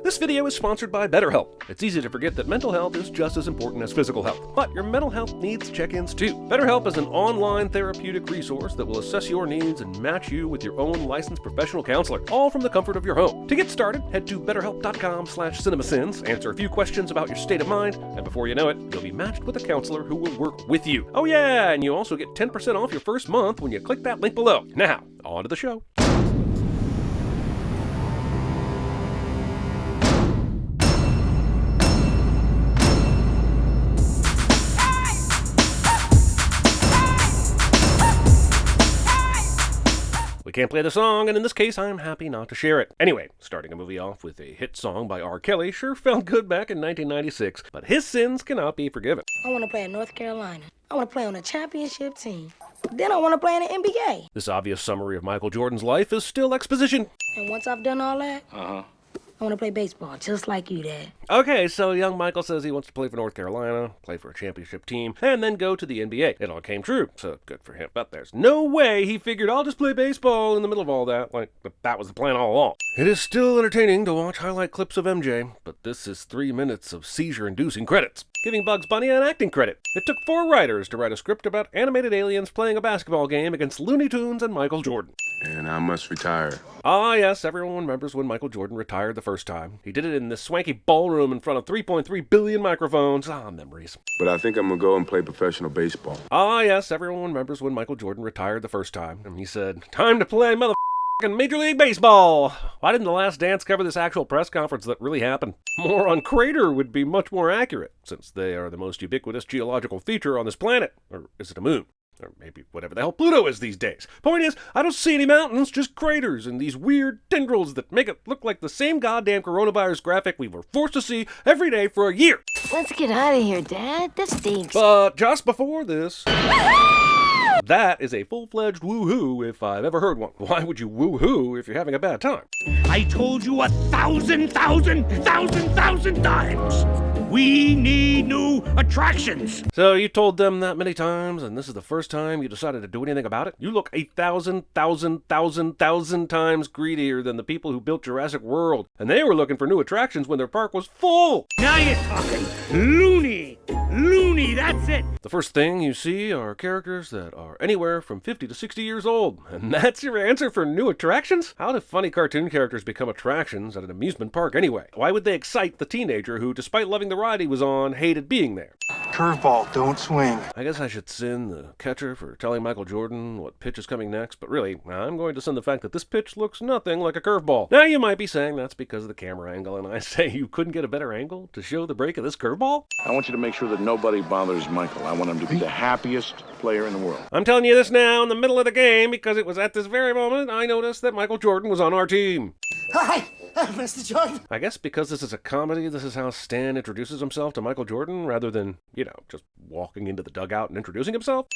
This video is sponsored by BetterHelp. It's easy to forget that mental health is just as important as physical health, but your mental health needs check-ins too. BetterHelp is an online therapeutic resource that will assess your needs and match you with your own licensed professional counselor, all from the comfort of your home. To get started, head to betterhelp.com/CinemaSins, answer a few questions about your state of mind, and before you know it, you'll be matched with a counselor who will work with you. Oh yeah, and you also get 10% off your first month when you click that link below. Now, on to the show. We can't play the song, and in this case, I'm happy not to share it. Anyway, starting a movie off with a hit song by R. Kelly sure felt good back in 1996, but his sins cannot be forgiven. I want to play in North Carolina. I want to play on a championship team. Then I want to play in the NBA. This obvious summary of Michael Jordan's life is still exposition. And once I've done all that, I want to play baseball just like you, Dad. Okay, so young Michael says he wants to play for North Carolina, play for a championship team, and then go to the NBA. It all came true, so good for him. But there's no way he figured, I'll just play baseball in the middle of all that, like that was the plan all along. It is still entertaining to watch highlight clips of MJ, but this is 3 minutes of seizure-inducing credits, giving Bugs Bunny an acting credit. It took 4 writers to write a script about animated aliens playing a basketball game against Looney Tunes and Michael Jordan. And I must retire. Ah, yes, everyone remembers when Michael Jordan retired the first time. He did it in this swanky ballroom in front of 3.3 billion microphones. Ah, memories. But I think I'm gonna go and play professional baseball. Ah, yes, everyone remembers when Michael Jordan retired the first time. And he said, time to play motherfucking Major League Baseball. Why didn't The Last Dance cover this actual press conference that really happened? More on Crater would be much more accurate, since they are the most ubiquitous geological feature on this planet. Or is it a moon? Or maybe whatever the hell Pluto is these days. Point is, I don't see any mountains, just craters and these weird tendrils that make it look like the same goddamn coronavirus graphic we were forced to see every day for a year. Let's get out of here, Dad. This stinks. But just before this... That is a full-fledged woo-hoo if I've ever heard one. Why would you woo-hoo if you're having a bad time? I told you 1,000 times! We need new attractions! So you told them that many times, and this is the first time you decided to do anything about it? You look 1,000 times greedier than the people who built Jurassic World, and they were looking for new attractions when their park was full! Now you're talking! Loony! Loony, that's it! The first thing you see are characters that are anywhere from 50 to 60 years old, and that's your answer for new attractions? How do funny cartoon characters become attractions at an amusement park anyway? Why would they excite the teenager who, despite loving the ride he was on, hated being there? Curveball, don't swing. I guess I should send the catcher for telling Michael Jordan what pitch is coming next, but really, I'm going to send the fact that this pitch looks nothing like a curveball. Now you might be saying that's because of the camera angle, and I say you couldn't get a better angle to show the break of this curveball? I want you to make sure that nobody bothers Michael. I want him to be the happiest player in the world. I'm telling you this now in the middle of the game because it was at this very moment I noticed that Michael Jordan was on our team. Hi, Mr. Jordan. I guess because this is a comedy, this is how Stan introduces himself to Michael Jordan rather than, just walking into the dugout and introducing himself.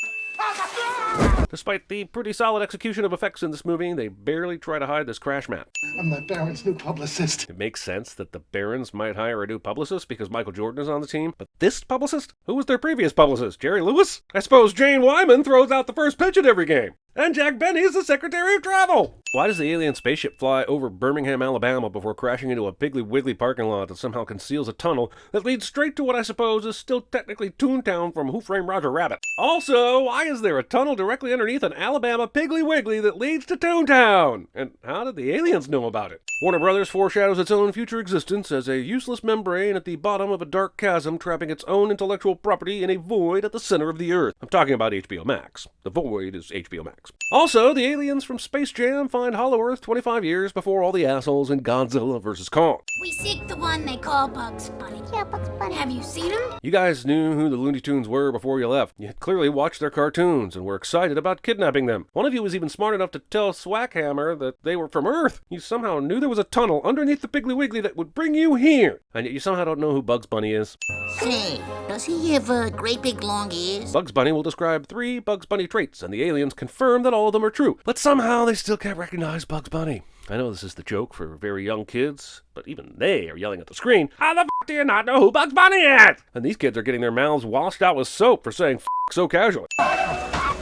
Despite the pretty solid execution of effects in this movie, they barely try to hide this crash mat. I'm the Baron's new publicist. It makes sense that the Barons might hire a new publicist because Michael Jordan is on the team, but this publicist? Who was their previous publicist? Jerry Lewis? I suppose Jane Wyman throws out the first pitch at every game. And Jack Benny is the Secretary of Travel! Why does the alien spaceship fly over Birmingham, Alabama before crashing into a Piggly Wiggly parking lot that somehow conceals a tunnel that leads straight to what I suppose is still technically Toontown from Who Framed Roger Rabbit? Also, why is there a tunnel directly underneath an Alabama Piggly Wiggly that leads to Toontown? And how did the aliens know about it? Warner Brothers foreshadows its own future existence as a useless membrane at the bottom of a dark chasm trapping its own intellectual property in a void at the center of the Earth. I'm talking about HBO Max. The void is HBO Max. Also, the aliens from Space Jam find Hollow Earth 25 years before all the assholes in Godzilla vs. Kong. We seek the one they call Bugs Bunny. Yeah, Bugs Bunny. Have you seen him? You guys knew who the Looney Tunes were before you left. You had clearly watched their cartoons and were excited about kidnapping them. One of you was even smart enough to tell Swackhammer that they were from Earth. You somehow knew there was a tunnel underneath the Piggly Wiggly that would bring you here. And yet you somehow don't know who Bugs Bunny is. Say, does he have great big long ears? Bugs Bunny will describe 3 Bugs Bunny traits, and the aliens confirm that all of them are true. But somehow they still can't recognize Bugs Bunny. I know this is the joke for very young kids, but even they are yelling at the screen, how the f*** do you not know who Bugs Bunny is? And these kids are getting their mouths washed out with soap for saying f*** so casually. I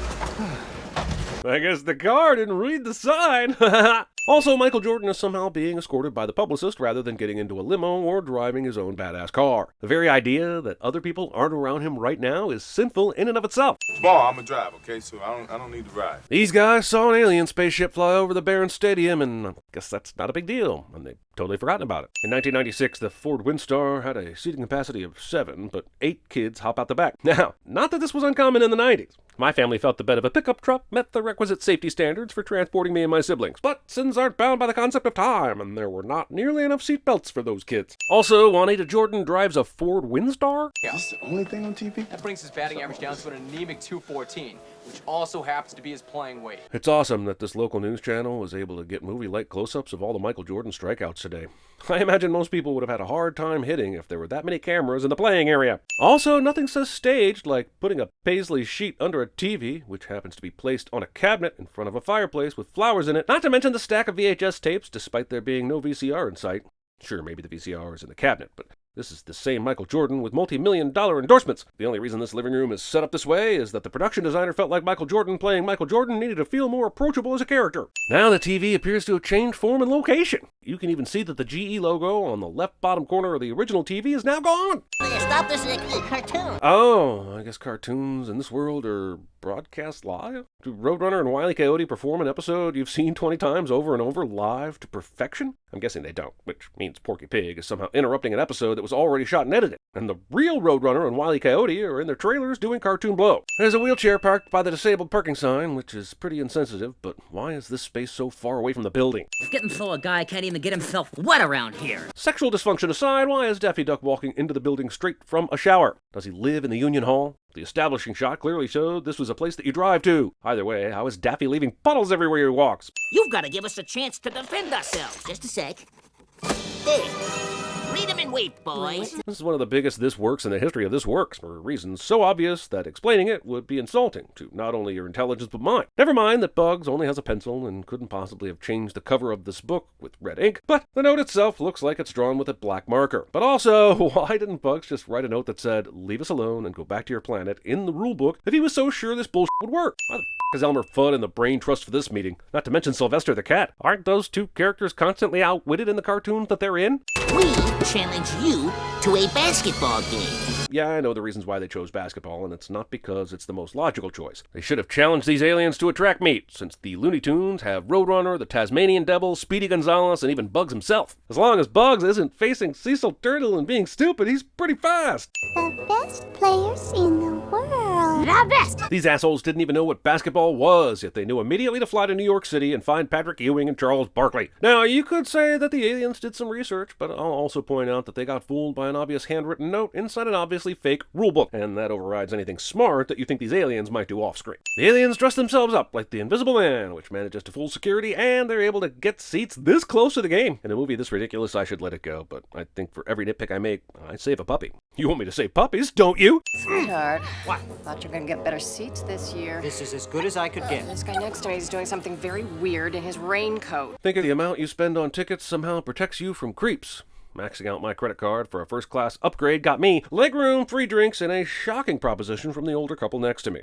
guess the car didn't read the sign. Also, Michael Jordan is somehow being escorted by the publicist rather than getting into a limo or driving his own badass car. The very idea that other people aren't around him right now is sinful in and of itself. Ball, I'm a drive, okay? So I don't need to ride. These guys saw an alien spaceship fly over the Barons Stadium, and I guess that's not a big deal, and they've totally forgotten about it. In 1996, the Ford Windstar had a seating capacity of 7, but 8 kids hop out the back. Now, not that this was uncommon in the 90s. My family felt the bed of a pickup truck met the requisite safety standards for transporting me and my siblings, but sins aren't bound by the concept of time, and there were not nearly enough seat belts for those kids. Also, Juanita Jordan drives a Ford Windstar? Is this the only thing on TV? That brings his batting average down to an anemic 214, which also happens to be his playing weight. It's awesome that this local news channel was able to get movie-like close-ups of all the Michael Jordan strikeouts today. I imagine most people would have had a hard time hitting if there were that many cameras in the playing area. Also, nothing says staged like putting a paisley sheet under a TV, which happens to be placed on a cabinet in front of a fireplace with flowers in it, not to mention the stack of VHS tapes despite there being no VCR in sight. Sure, maybe the VCR is in the cabinet, but this is the same Michael Jordan with multi-million-dollar endorsements. The only reason this living room is set up this way is that the production designer felt like Michael Jordan playing Michael Jordan needed to feel more approachable as a character. Now the TV appears to have changed form and location. You can even see that the GE logo on the left bottom corner of the original TV is now gone. Stop this cartoon. Oh, I guess cartoons in this world are broadcast live? Do Roadrunner and Wile E. Coyote perform an episode you've seen 20 times over and over live to perfection? I'm guessing they don't, which means Porky Pig is somehow interrupting an episode that was already shot and edited, and the real Roadrunner and Wile E. Coyote are in their trailers doing cartoon blow. There's a wheelchair parked by the disabled parking sign, which is pretty insensitive, but why is this space so far away from the building? It's getting so a guy can't even get himself wet around here. Sexual dysfunction aside, why is Daffy Duck walking into the building straight from a shower? Does he live in the Union Hall? The establishing shot clearly showed this was a place that you drive to. Either way, how is Daffy leaving puddles everywhere he walks? You've got to give us a chance to defend ourselves. Just a sec. There. Read 'em and wait, boys. This is one of the biggest This Works in the history of This Works, for reasons so obvious that explaining it would be insulting to not only your intelligence but mine. Never mind that Bugs only has a pencil and couldn't possibly have changed the cover of this book with red ink, but the note itself looks like it's drawn with a black marker. But also, why didn't Bugs just write a note that said, "Leave us alone and go back to your planet," in the rulebook if he was so sure this bullshit would work? Why the is Elmer Fudd in the brain trust for this meeting? Not to mention Sylvester the cat. Aren't those two characters constantly outwitted in the cartoons that they're in? We challenge you to a basketball game. Yeah, I know the reasons why they chose basketball, and it's not because it's the most logical choice. They should have challenged these aliens to a track meet, since the Looney Tunes have Roadrunner, the Tasmanian Devil, Speedy Gonzales, and even Bugs himself. As long as Bugs isn't facing Cecil Turtle and being stupid, he's pretty fast. The best players in the world. The best. These assholes didn't even know what basketball was, yet they knew immediately to fly to New York City and find Patrick Ewing and Charles Barkley. Now, you could say that the aliens did some research, but I'll also point out that they got fooled by an obvious handwritten note inside an obviously fake rulebook, and that overrides anything smart that you think these aliens might do off-screen. The aliens dress themselves up like the Invisible Man, which manages to fool security, and they're able to get seats this close to the game. In a movie this ridiculous, I should let it go, but I think for every nitpick I make, I save a puppy. You want me to save puppies, don't you? Sweetheart. What? Thought you were gonna get better seats this year. This is as good as I could get. This guy next to me is doing something very weird in his raincoat. Think of the amount you spend on tickets somehow protects you from creeps. Maxing out my credit card for a first-class upgrade got me legroom, free drinks, and a shocking proposition from the older couple next to me.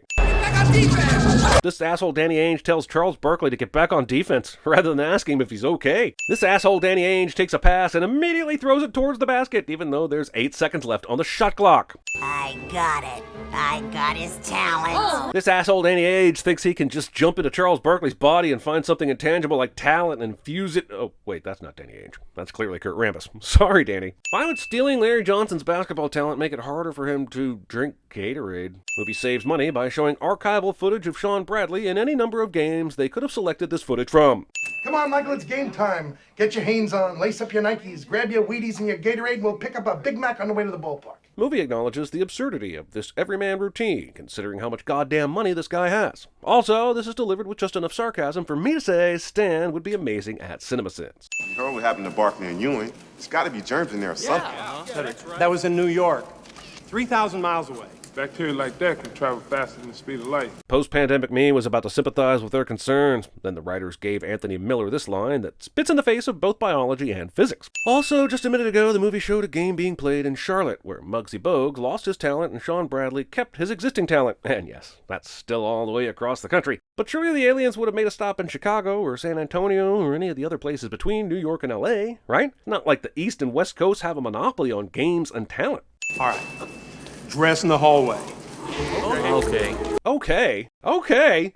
This asshole Danny Ainge tells Charles Barkley to get back on defense, rather than ask him if he's okay. This asshole Danny Ainge takes a pass and immediately throws it towards the basket, even though there's 8 seconds left on the shot clock. I got it. I got his talent. This asshole Danny Ainge thinks he can just jump into Charles Barkley's body and find something intangible like talent and fuse it. Oh, wait, that's not Danny Ainge. That's clearly Kurt Rambis. Sorry, Danny. Why would stealing Larry Johnson's basketball talent make it harder for him to drink Gatorade? Movie saves money by showing archival footage of Sean Bradley in any number of games they could have selected this footage from. Come on, Michael, it's game time. Get your Hanes on, lace up your Nikes, grab your Wheaties and your Gatorade, and we'll pick up a Big Mac on the way to the ballpark. Movie acknowledges the absurdity of this everyman routine, considering how much goddamn money this guy has. Also, this is delivered with just enough sarcasm for me to say Stan would be amazing at CinemaSins. You heard what happened to Barkley and Ewing. There's got to be germs in there or something. That was in New York, 3,000 miles away. Bacteria like that can travel faster than the speed of light. Post-pandemic me was about to sympathize with their concerns. Then the writers gave Anthony Miller this line that spits in the face of both biology and physics. Also, just a minute ago, the movie showed a game being played in Charlotte, where Muggsy Bogues lost his talent and Sean Bradley kept his existing talent. And yes, that's still all the way across the country. But surely the aliens would have made a stop in Chicago or San Antonio or any of the other places between New York and LA, right? Not like the East and West Coast have a monopoly on games and talent. All right. Dress in the hallway. Okay.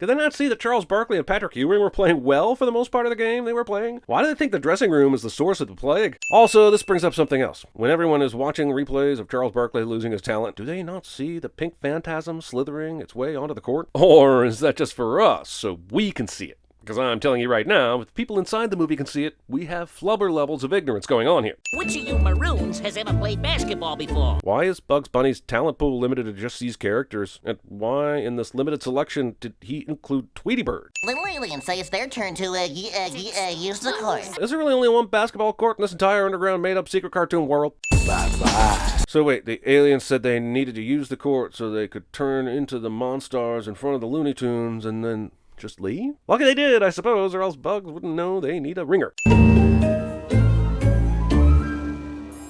Did they not see that Charles Barkley and Patrick Ewing were playing well for the most part of the game they were playing? Why do they think the dressing room is the source of the plague? Also, this brings up something else. When everyone is watching replays of Charles Barkley losing his talent, do they not see the pink phantasm slithering its way onto the court? Or is that just for us, so we can see it? Because I'm telling you right now, if people inside the movie can see it, we have flubber levels of ignorance going on here. Which of you Maroons has ever played basketball before? Why is Bugs Bunny's talent pool limited to just these characters? And why, in this limited selection, did he include Tweety Bird? Little aliens say it's their turn to use the court. Is there really only one basketball court in this entire underground made-up secret cartoon world? Bye-bye. So wait, the aliens said they needed to use the court so they could turn into the Monstars in front of the Looney Tunes and then just leave? Lucky they did, I suppose, or else Bugs wouldn't know they need a ringer.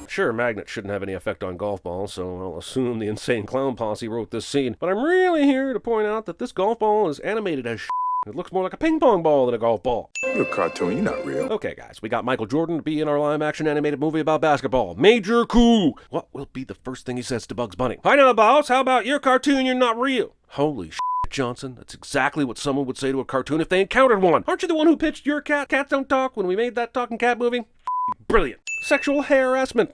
Sure, magnets shouldn't have any effect on golf balls, so I'll assume the insane clown posse wrote this scene. But I'm really here to point out that this golf ball is animated as shit. It looks more like a ping pong ball than a golf ball. You're a cartoon, you're not real. Okay, guys, we got Michael Jordan to be in our live-action animated movie about basketball. Major coup! What will be the first thing he says to Bugs Bunny? Hi now, boss, how about your cartoon, you're not real? Holy shit, Johnson, that's exactly what someone would say to a cartoon if they encountered one. Aren't you the one who pitched your cat, Cats Don't Talk, when we made that talking cat movie? Brilliant. Sexual harassment.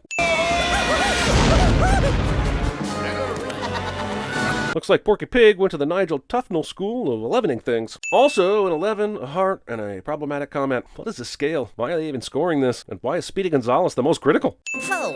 Looks like Porky Pig went to the Nigel Tufnell School of 11ing things. Also, in 11, a heart and a problematic comment. What is the scale? Why are they even scoring this? And why is Speedy Gonzales the most critical? So,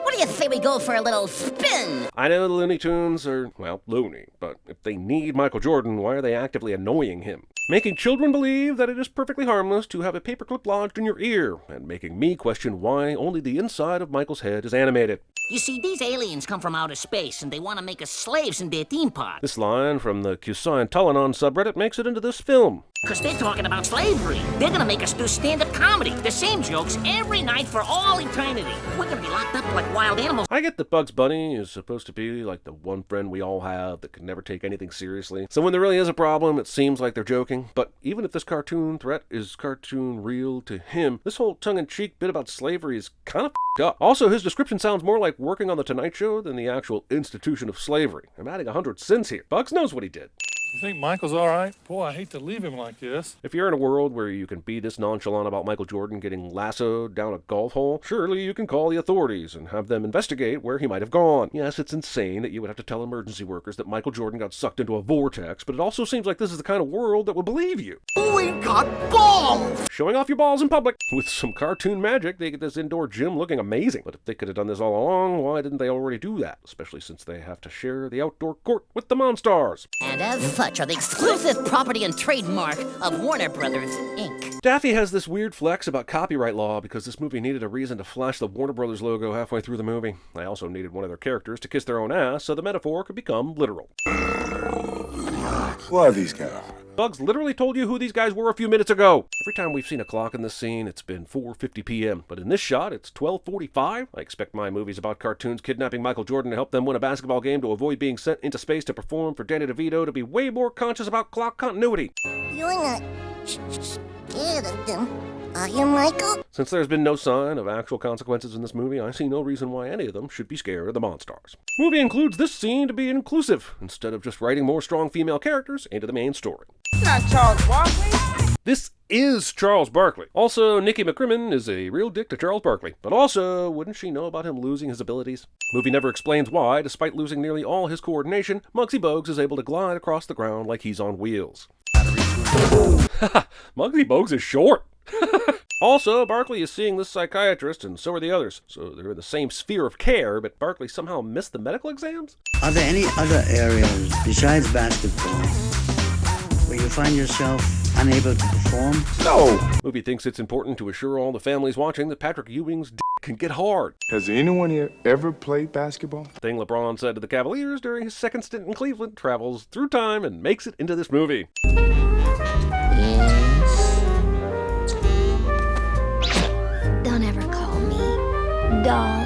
what do you say we go for a little spin? I know the Looney Tunes are, well, loony, but if they need Michael Jordan, why are they actively annoying him? Making children believe that it is perfectly harmless to have a paperclip lodged in your ear, and making me question why only the inside of Michael's head is animated. You see, these aliens come from outer space, and they want to make us slaves in their theme park. This line from the Kusayan Tulanon subreddit makes it into this film. Because they're talking about slavery. They're going to make us do stand-up comedy. The same jokes every night for all eternity. We're going to be locked up like wild animals. I get that Bugs Bunny is supposed to be like the one friend we all have that can never take anything seriously. So when there really is a problem, it seems like they're joking. But even if this cartoon threat is cartoon real to him, this whole tongue-in-cheek bit about slavery is kind of up. Also, his description sounds more like working on The Tonight Show than the actual institution of slavery. I'm adding 100 sins here. Bugs knows what he did. You think Michael's all right? Boy, I hate to leave him like this. If you're in a world where you can be this nonchalant about Michael Jordan getting lassoed down a golf hole, surely you can call the authorities and have them investigate where he might have gone. Yes, it's insane that you would have to tell emergency workers that Michael Jordan got sucked into a vortex, but it also seems like this is the kind of world that will believe you. We got balls! Showing off your balls in public. With some cartoon magic, they get this indoor gym looking amazing. But if they could have done this all along, why didn't they already do that? Especially since they have to share the outdoor court with the Monstars. And as such are the exclusive property and trademark of Warner Brothers, Inc. Daffy has this weird flex about copyright law because this movie needed a reason to flash the Warner Brothers logo halfway through the movie. They also needed one of their characters to kiss their own ass so the metaphor could become literal. Who are these guys? Bugs literally told you who these guys were a few minutes ago. Every time we've seen a clock in this scene, it's been 4:50 p.m. But in this shot, it's 12:45. I expect my movies about cartoons kidnapping Michael Jordan to help them win a basketball game to avoid being sent into space to perform for Danny DeVito to be way more conscious about clock continuity. You're not scared of them, are you, Michael? Since there's been no sign of actual consequences in this movie, I see no reason why any of them should be scared of the Monstars. Movie includes this scene to be inclusive, instead of just writing more strong female characters into the main story. Not Charles Barkley. This is Charles Barkley. Also, Nikki McCrimmon is a real dick to Charles Barkley. But also, wouldn't she know about him losing his abilities? Movie never explains why, despite losing nearly all his coordination, Muggsy Bogues is able to glide across the ground like he's on wheels. Muggsy Bogues is short. Also, Barkley is seeing this psychiatrist, and so are the others. So they're in the same sphere of care, but Barkley somehow missed the medical exams? Are there any other areas besides basketball where where you find yourself unable to perform? No! Movie thinks it's important to assure all the families watching that Patrick Ewing's d can get hard. Has anyone here ever played basketball? The thing LeBron said to the Cavaliers during his second stint in Cleveland travels through time and makes it into this movie. Don't ever call me doll.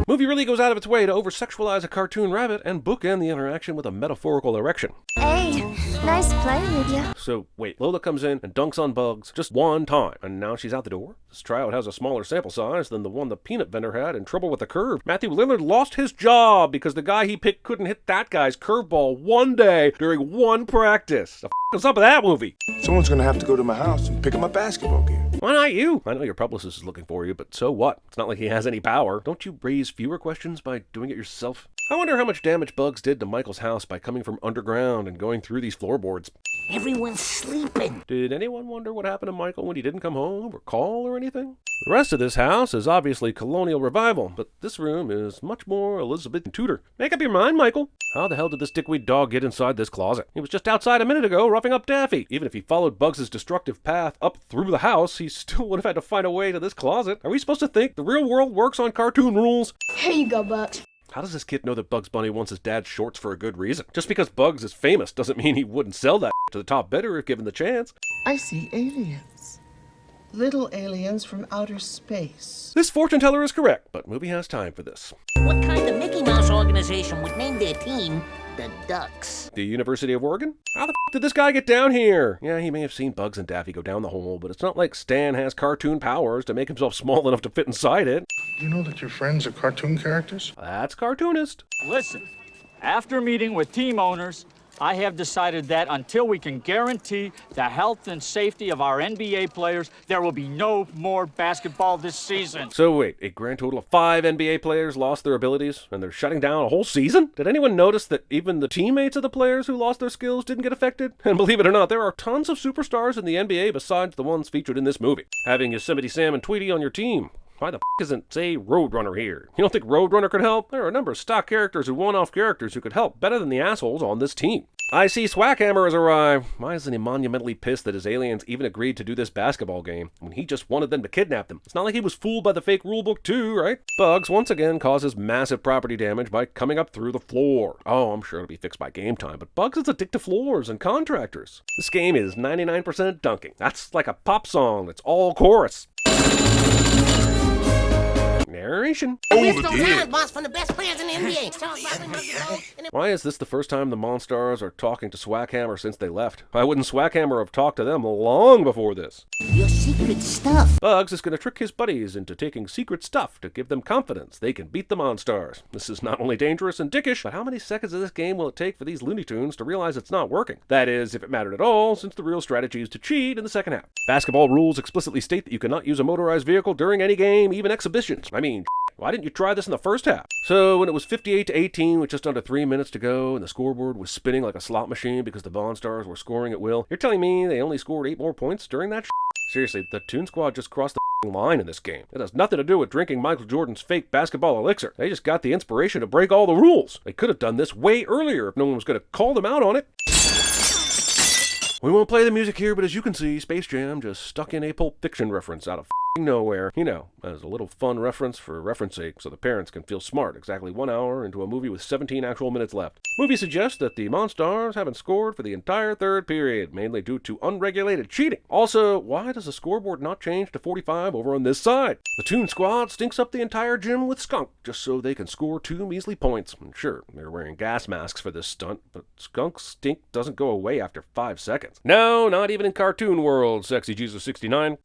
Movie really goes out of its way to over-sexualize a cartoon rabbit and bookend the interaction with a metaphorical erection. Hey, nice playing with you. So, wait, Lola comes in and dunks on Bugs just one time, and now she's out the door? This tryout has a smaller sample size than the one the peanut vendor had in trouble with the curve. Matthew Lillard lost his job because the guy he picked couldn't hit that guy's curveball one day during one practice. The f*** is up with that movie? Someone's gonna have to go to my house and pick up my basketball gear. Why not you? I know your publicist is looking for you, but so what? It's not like he has any power. Don't you raise fewer questions by doing it yourself? I wonder how much damage Bugs did to Michael's house by coming from underground and going through these floorboards. Everyone's sleeping. Did anyone wonder what happened to Michael when he didn't come home or call or anything? The rest of this house is obviously colonial revival, but this room is much more Elizabethan Tudor. Make up your mind, Michael. How the hell did this dickweed dog get inside this closet? He was just outside a minute ago roughing up Daffy. Even if he followed Bugs' destructive path up through the house, he still would have had to find a way to this closet. Are we supposed to think the real world works on cartoon rules? Here you go, Bugs. How does this kid know that Bugs Bunny wants his dad's shorts for a good reason? Just because Bugs is famous doesn't mean he wouldn't sell that to the top bidder if given the chance. I see aliens. Little aliens from outer space. This fortune teller is correct, but movie has time for this. What kind of Mickey Mouse organization would name their team the Ducks? The University of Oregon? How the f*** did this guy get down here? Yeah, he may have seen Bugs and Daffy go down the hole, but it's not like Stan has cartoon powers to make himself small enough to fit inside it. Do you know that your friends are cartoon characters? That's cartoonist. Listen, after meeting with team owners, I have decided that until we can guarantee the health and safety of our NBA players, there will be no more basketball this season. So wait, a grand total of 5 NBA players lost their abilities, and they're shutting down a whole season? Did anyone notice that even the teammates of the players who lost their skills didn't get affected? And believe it or not, there are tons of superstars in the NBA besides the ones featured in this movie. Having Yosemite Sam and Tweety on your team. Why the f*** isn't, say, Roadrunner here? You don't think Roadrunner could help? There are a number of stock characters and one-off characters who could help better than the assholes on this team. I see Swackhammer has arrived. Why isn't he monumentally pissed that his aliens even agreed to do this basketball game when he just wanted them to kidnap them? It's not like he was fooled by the fake rulebook too, right? Bugs once again causes massive property damage by coming up through the floor. Oh, I'm sure it'll be fixed by game time, but Bugs is addicted to floors and contractors. This game is 99% dunking. That's like a pop song that's all chorus. Narration. Boss from the best players in the NBA. Why is this the first time the Monstars are talking to Swackhammer since they left? Why wouldn't Swackhammer have talked to them long before this? Your secret stuff. Bugs is going to trick his buddies into taking secret stuff to give them confidence they can beat the Monstars. This is not only dangerous and dickish, but how many seconds of this game will it take for these Looney Tunes to realize it's not working? That is, if it mattered at all, since the real strategy is to cheat in the second half. Basketball rules explicitly state that you cannot use a motorized vehicle during any game, even exhibitions. I mean, why didn't you try this in the first half? So when it was 58-18 with just under 3 minutes to go and the scoreboard was spinning like a slot machine because the Monstars were scoring at will, you're telling me they only scored 8 more points during that shit? Seriously, the Toon Squad just crossed the line in this game. It has nothing to do with drinking Michael Jordan's fake basketball elixir. They just got the inspiration to break all the rules. They could have done this way earlier if no one was going to call them out on it. We won't play the music here, but as you can see, Space Jam just stuck in a Pulp Fiction reference out of nowhere. You know, as a little fun reference for reference sake, so the parents can feel smart exactly 1 hour into a movie with 17 actual minutes left. Movie suggests that the Monstars haven't scored for the entire third period, mainly due to unregulated cheating. Also, why does the scoreboard not change to 45 over on this side? The Toon Squad stinks up the entire gym with skunk, just so they can score 2 measly points. And sure, they're wearing gas masks for this stunt, but skunk stink doesn't go away after 5 seconds. No, not even in cartoon world, Sexy Jesus 69.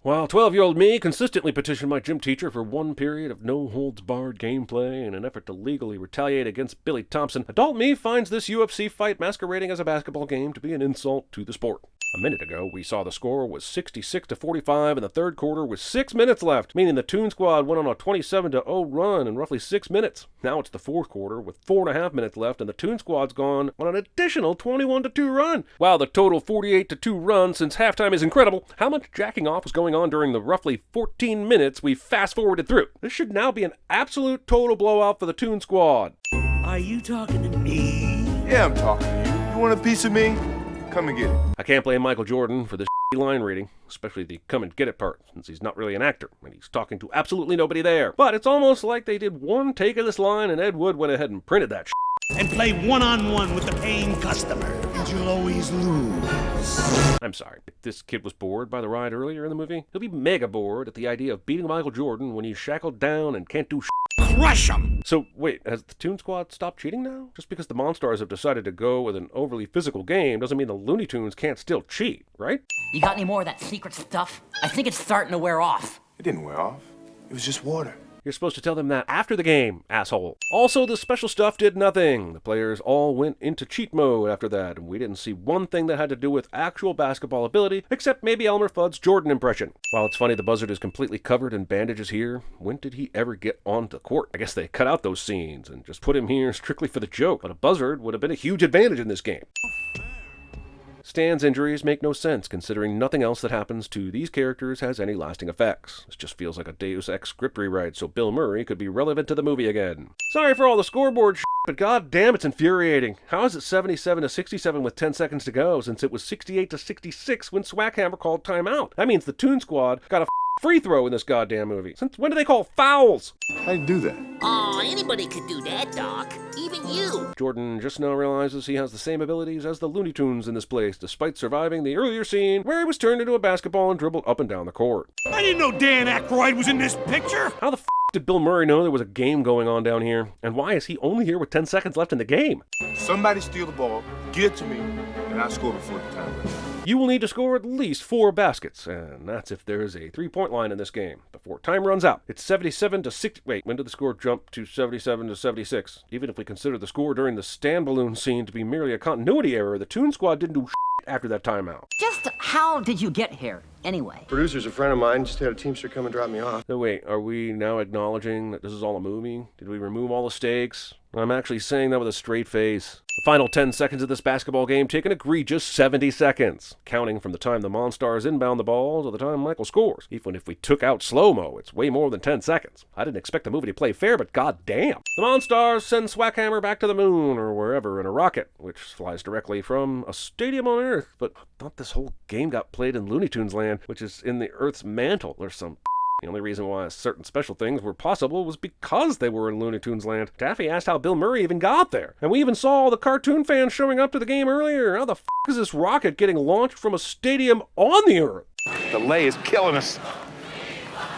While 12-year-old me consistently petitioned my gym teacher for 1 period of no-holds-barred gameplay in an effort to legally retaliate against Billy Thompson, adult me finds this UFC fight masquerading as a basketball game to be an insult to the sport. A minute ago, we saw the score was 66-45 and the third quarter with 6 minutes left, meaning the Toon Squad went on a 27-0 run in roughly 6 minutes. Now it's the fourth quarter with 4.5 minutes left and the Toon Squad's gone on an additional 21-2 run. Wow, the total 48-2 run since halftime is incredible. How much jacking off was going on during the roughly 14 minutes we fast-forwarded through? This should now be an absolute total blowout for the Toon Squad. Are you talking to me? Yeah, I'm talking to you. You want a piece of me? Come and get it. I can't blame Michael Jordan for this line reading, especially the come and get it part, since he's not really an actor, and he's talking to absolutely nobody there. But it's almost like they did one take of this line and Ed Wood went ahead and printed that And play one-on-one with the paying customer, and you'll always lose. I'm sorry, if this kid was bored by the ride earlier in the movie, he'll be mega bored at the idea of beating Michael Jordan when he's shackled down and can't do Crush him! So, wait, has the Toon Squad stopped cheating now? Just because the Monstars have decided to go with an overly physical game doesn't mean the Looney Tunes can't still cheat, right? You got any more of that secret stuff? I think it's starting to wear off. It didn't wear off. It was just water. You're supposed to tell them that after the game, asshole. Also, the special stuff did nothing. The players all went into cheat mode after that, and we didn't see one thing that had to do with actual basketball ability, except maybe Elmer Fudd's Jordan impression. While it's funny the Buzzard is completely covered in bandages here, when did he ever get onto the court? I guess they cut out those scenes and just put him here strictly for the joke, but a Buzzard would have been a huge advantage in this game. Stan's injuries make no sense, considering nothing else that happens to these characters has any lasting effects. This just feels like a Deus Ex script rewrite, so Bill Murray could be relevant to the movie again. Sorry for all the scoreboard but god damn, it's infuriating. How is it 77-67 with 10 seconds to go, since it was 68-66 when Swackhammer called timeout? That means the Toon Squad got a free throw in this goddamn movie. Since when do they call fouls? How'd you do that? Oh, anybody could do that, Doc. Even you. Jordan just now realizes he has the same abilities as the Looney Tunes in this place, despite surviving the earlier scene where he was turned into a basketball and dribbled up and down the court. I didn't know Dan Aykroyd was in this picture. How the did Bill Murray know there was a game going on down here? And why is he only here with 10 seconds left in the game? Somebody steal the ball, get it to me, and I'll score before the time runs out. You will need to score at least 4 baskets, and that's if there's a 3-point line in this game, before time runs out. It's 77-60. Wait, when did the score jump to 77-76? Even if we consider the score during the Stan Balloon scene to be merely a continuity error, the Toon Squad didn't do after that timeout. Just how did you get here, anyway? Producer's a friend of mine, just had a Teamster come and drop me off. So wait, are we now acknowledging that this is all a movie? Did we remove all the stakes? I'm actually saying that with a straight face. The final 10 seconds of this basketball game take an egregious 70 seconds, counting from the time the Monstars inbound the ball to the time Michael scores. Even if we took out slow-mo, it's way more than 10 seconds. I didn't expect the movie to play fair, but goddamn. The Monstars send Swackhammer back to the moon, or wherever, in a rocket, which flies directly from a stadium on Earth. But I thought this whole game got played in Looney Tunes land, which is in the Earth's mantle, or some. The only reason why certain special things were possible was because they were in Looney Tunes land. Taffy asked how Bill Murray even got there. And we even saw all the cartoon fans showing up to the game earlier. How the is this rocket getting launched from a stadium on the Earth? Delay is killing us.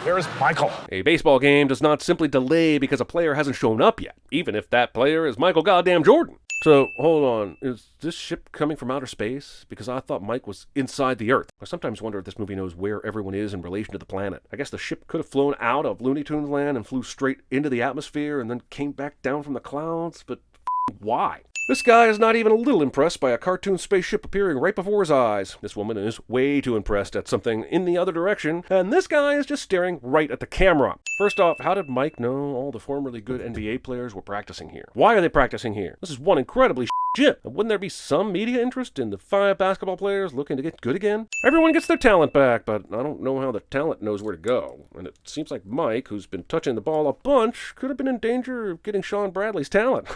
Where's Michael? A baseball game does not simply delay because a player hasn't shown up yet, even if that player is Michael goddamn Jordan. So, hold on, is this ship coming from outer space? Because I thought Mike was inside the Earth. I sometimes wonder if this movie knows where everyone is in relation to the planet. I guess the ship could have flown out of Looney Tunes land and flew straight into the atmosphere and then came back down from the clouds, but why? This guy is not even a little impressed by a cartoon spaceship appearing right before his eyes. This woman is way too impressed at something in the other direction, and this guy is just staring right at the camera. First off, how did Mike know all the formerly good NBA players were practicing here? Why are they practicing here? This is one incredibly gym. Wouldn't there be some media interest in the 5 basketball players looking to get good again? Everyone gets their talent back, but I don't know how the talent knows where to go. And it seems like Mike, who's been touching the ball a bunch, could have been in danger of getting Sean Bradley's talent.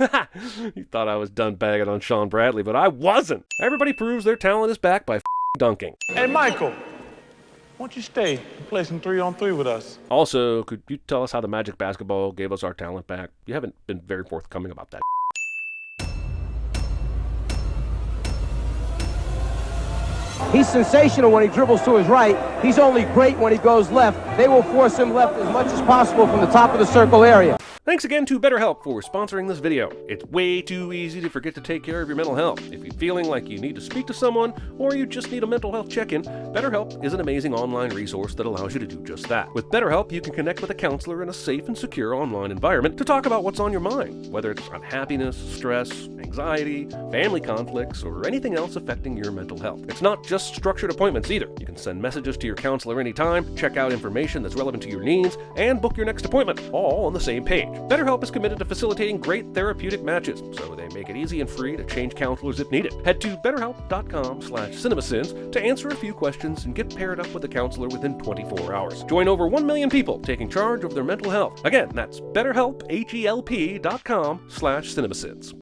You thought I was done bagging on Sean Bradley, but I wasn't. Everybody proves their talent is back by dunking. Hey, Michael, why don't you stay and play some 3-on-3 with us? Also, could you tell us how the Magic Basketball gave us our talent back? You haven't been very forthcoming about that. He's sensational when he dribbles to his right. He's only great when he goes left. They will force him left as much as possible from the top of the circle area. Thanks again to BetterHelp for sponsoring this video. It's way too easy to forget to take care of your mental health. If you're feeling like you need to speak to someone, or you just need a mental health check-in, BetterHelp is an amazing online resource that allows you to do just that. With BetterHelp, you can connect with a counselor in a safe and secure online environment to talk about what's on your mind, whether it's unhappiness, stress, anxiety, family conflicts, or anything else affecting your mental health. It's not just structured appointments either. You can send messages to your counselor anytime, check out information that's relevant to your needs, and book your next appointment, all on the same page. BetterHelp is committed to facilitating great therapeutic matches, so they make it easy and free to change counselors if needed. Head to betterhelp.com/CinemaSins to answer a few questions and get paired up with a counselor within 24 hours. Join over 1 million people taking charge of their mental health. Again, that's betterhelp.com/CinemaSins.